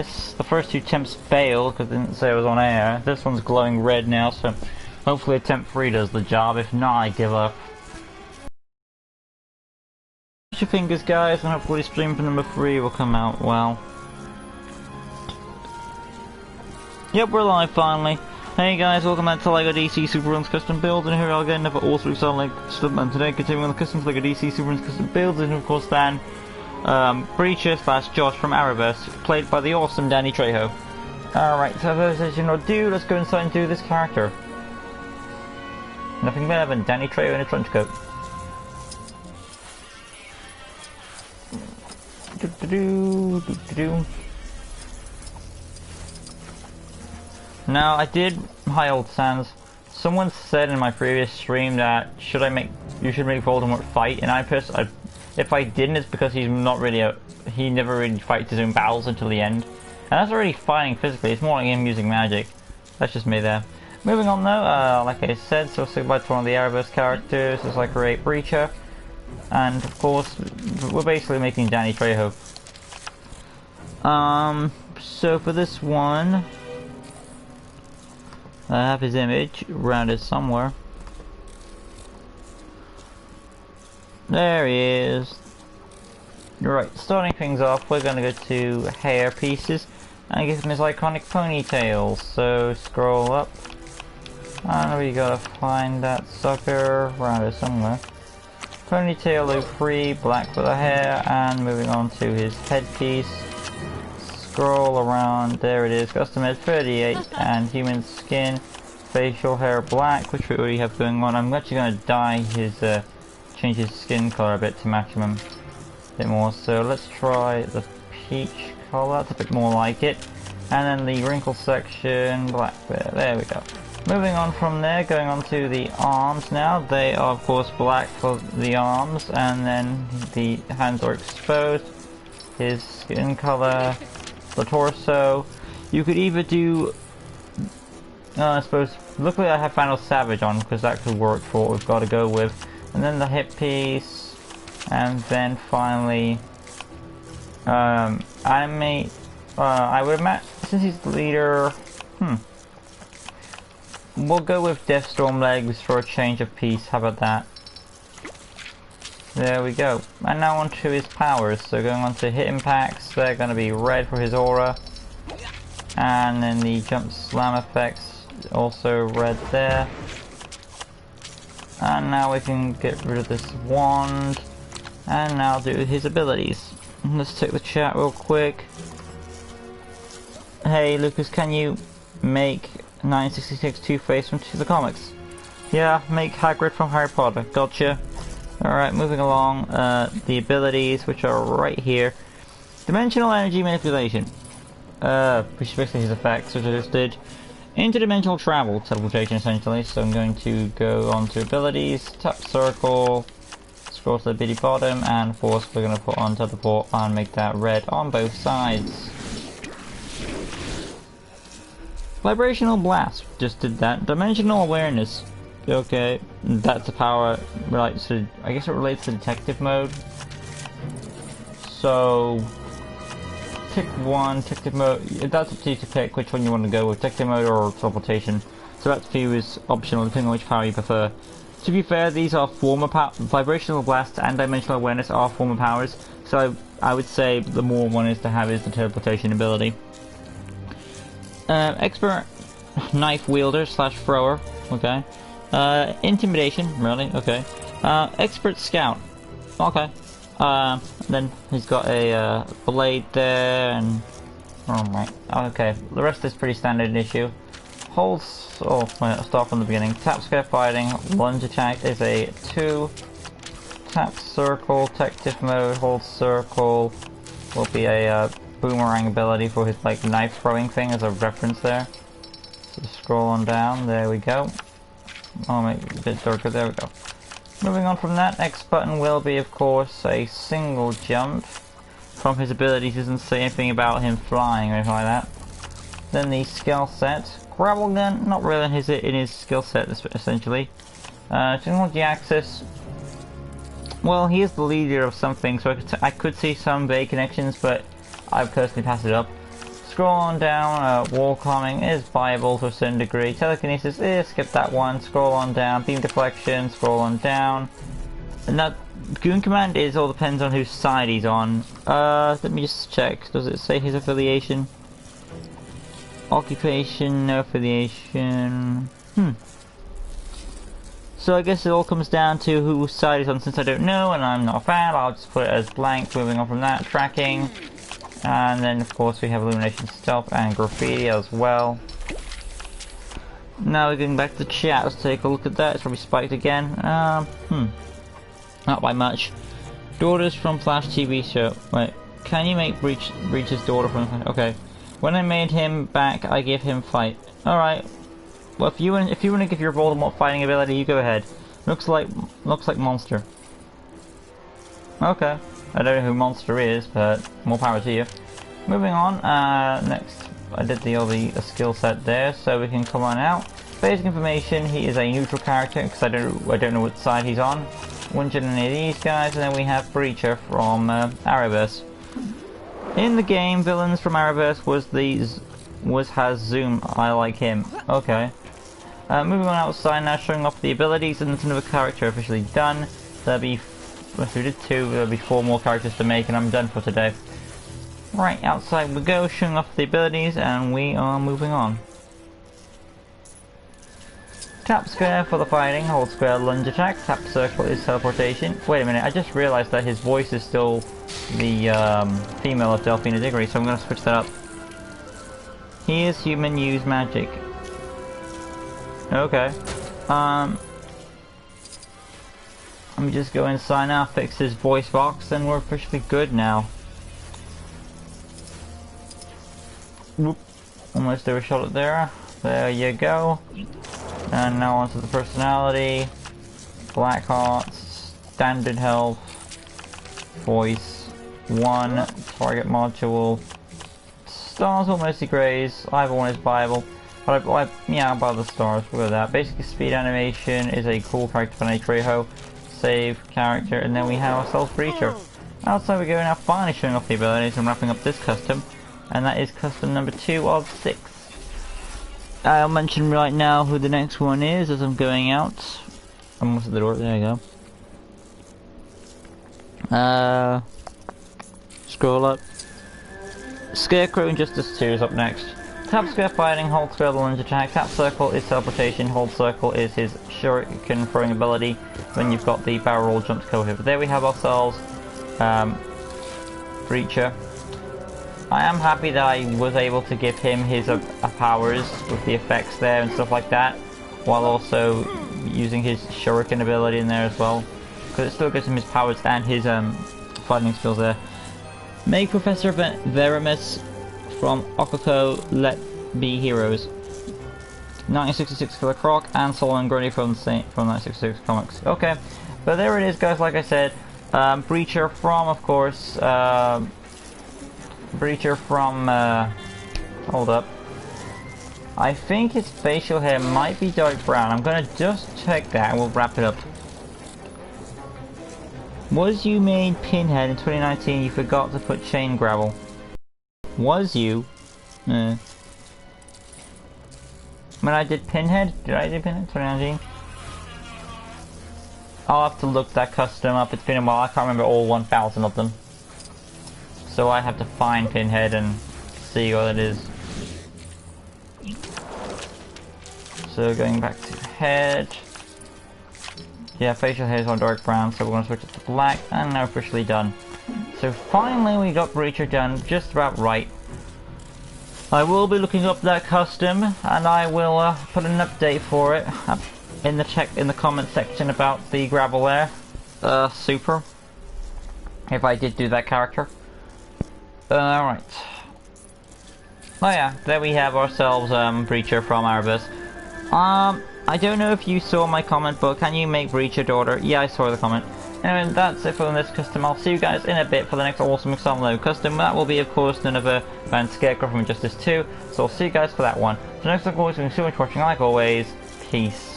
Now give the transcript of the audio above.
The first two attempts failed because it didn't say it was on air. This one's glowing red now, so hopefully attempt 3 does the job. If not, I give up. Cross your fingers, guys, and hopefully stream for number 3 will come out well. Yep, we're live finally. Hey guys, welcome back to LEGO DC Super Runs Custom Builds, and here I'll get another awesome exciting LEGO Stuntman today, continuing on the customs LEGO DC Super Runs Custom Builds, and of course Dan, Breacher / Josh from Arrowverse, played by the awesome Danny Trejo. Alright, so without further ado, let's go inside and do this character. Nothing better than Danny Trejo in a trench coat. Now, I did, hi old Sans, someone said in my previous stream that you should make Voldemort fight, and if I didn't, it's because he's not really he never really fights his own battles until the end. And that's already fighting physically, it's more like him using magic. That's just me there. Moving on though, like I said, so say goodbye to one of the Arrowverse characters, as I create Breacher. And of course, we're basically making Danny Trejo. So for this one, I have his image around it somewhere. There he is. Right, starting things off, we're going to go to hair pieces and give him his iconic ponytail. So scroll up, and we gotta find that sucker around it somewhere. Ponytail loop 3, black for the hair, and moving on to his headpiece. Scroll around, there it is, custom head 38, and human skin, facial hair black, which we already have going on. I'm actually going to dye his, change his skin color a bit to match him a bit more. So let's try the peach color, that's a bit more like it. And then the wrinkle section, black there we go. Moving on from there, going on to the arms now. They are of course black for the arms, and then the hands are exposed. His skin color, the torso. You could either do, I suppose, luckily I have Final Savage on because that could work for what we've got to go with. And then the hip piece, and then finally animate. I would imagine, since he's the leader, we'll go with Deathstorm legs for a change of piece. How about that? There we go. And now on to his powers. So going on to hit impacts, they're going to be red for his aura. And then the jump slam effects, also red there. And now we can get rid of this wand. And now do his abilities. Let's take the chat real quick. Hey Lucas, can you make 966 Two-Face from the comics? Yeah, make Hagrid from Harry Potter. Gotcha. Alright, moving along, the abilities, which are right here. Dimensional Energy Manipulation, which is basically his effects, which I just did. Interdimensional Travel, teleportation essentially, so I'm going to go on to abilities, tap circle, scroll to the bitty bottom, and of course we're going to put on teleport and make that red on both sides. Vibrational Blast, just did that. Dimensional Awareness. Okay, that's a power relates to, I guess it relates to detective mode. So, pick one, detective mode, that's up to you to pick which one you want to go with, detective mode or teleportation. So that for you is optional depending on which power you prefer. To be fair, these are former powers, Vibrational Blast and Dimensional Awareness are former powers, so I would say the more one is to have is the teleportation ability. Expert Knife Wielder / Thrower, okay. Intimidation, really? Okay. Expert Scout. Okay. Then he's got a blade there, and alright. Okay. The rest is pretty standard issue. Holds. Oh, wait, I'll start from the beginning. Tap square fighting. Lunge attack is a 2. Tap circle. Detective mode. Hold circle. Will be a boomerang ability for his like knife throwing thing as a reference there. So scroll on down. There we go. Oh, make it a bit darker, there we go. Moving on from that, X button will be, of course, a single jump. From his abilities, doesn't say anything about him flying or anything like that. Then the skill set, Gravel Gun, not really in his skill set, essentially. Technology Access, well, he is the leader of something, so I could see some vague connections, but I personally pass it up. scroll on down, wall climbing is viable to a certain degree. Telekinesis is, skip that one, scroll on down. Beam deflection, scroll on down. And that Goon Command is all depends on whose side he's on. Let me just check. Does it say his affiliation? Occupation, no affiliation. So I guess it all comes down to whose side he's on. Since I don't know and I'm not a fan, I'll just put it as blank. Moving on from that, tracking. And then of course we have illumination, stealth, and graffiti as well. Now we're going back to chat. Let's take a look at that. It's probably spiked again. Not by much. Daughters from Flash TV show. Wait, can you make Breach's daughter from? Okay. When I made him back, I give him fight. All right. Well, if you want to give your Voldemort fighting ability, you go ahead. Looks like Monster. Okay. I don't know who Monster is, but more power to you. Moving on. Next, I did the skill set there, so we can come on out. Basic information: he is a neutral character because I don't know what side he's on. Wouldn't any of these guys, and then we have Breacher from Arrowverse. In the game, villains from Arrowverse has Zoom. I like him. Okay. Moving on outside now, showing off the abilities, and there's another character officially done. There'll be, if we did 2, there'll be 4 more characters to make, and I'm done for today. Right, outside we go, showing off the abilities, and we are moving on. Tap square for the fighting, hold square lunge attack, tap circle is teleportation. Wait a minute, I just realised that his voice is still the female of Delphina Diggory, so I'm going to switch that up. He is human, use magic. Okay. Let me just go inside now, fix his voice box, and we're officially good now. Whoop. Almost overshot it there. There you go. And now onto the personality. Black Hearts, standard health, voice, 1, target module. Stars or mostly greys, either one is viable. But yeah, I'll buy the stars, we'll go with that. Basically speed animation is a cool character for Trejo. Save character, and then we have ourselves Breacher. Outside we go now, finally showing off the abilities and wrapping up this custom. And that is custom number 2 of 6. I'll mention right now who the next one is as I'm going out. I'm almost at the door, there you go. Scroll up. Scarecrow Injustice 2 is up next. Tap square fighting, hold square the lunge attack, tap circle is teleportation, hold circle is his shuriken throwing ability when you've got the barrel roll jump to cover here. But there we have ourselves Breacher. I am happy that I was able to give him his powers with the effects there and stuff like that, while also using his shuriken ability in there as well, because it still gives him his powers and his fighting skills there. Make Professor Veramus from Okoko Let Be Heroes. 1966 Killer Croc and Solomon Grundy from 1966 comics. Okay, but there it is, guys. Like I said, Breacher from, of course, Breacher from, hold up. I think his facial hair might be dark brown. I'm gonna just check that and we'll wrap it up. Was you made Pinhead in 2019, you forgot to put Chain Gravel. Was you? When I did Pinhead? Did I do Pinhead 2019? I'll have to look that custom up. It's been a while. I can't remember all 1,000 of them. So I have to find Pinhead and see what it is. So going back to head. Yeah, facial hair is on dark brown, so we're going to switch it to black, and now officially done. So finally we got Breacher done just about right. I will be looking up that custom, and I will put an update for it in the comment section about the gravel there. Super. If I did do that character. Alright. Oh yeah, there we have ourselves Breacher from Arrowverse. I don't know if you saw my comment, but can you make Breacher daughter? Yeah, I saw the comment. Anyway, that's it for this custom. I'll see you guys in a bit for the next awesome example custom. That will be, of course, none other than Scarecrow from Injustice 2. So I'll see you guys for that one. So next, of course, thank you so much for watching. Like always, peace.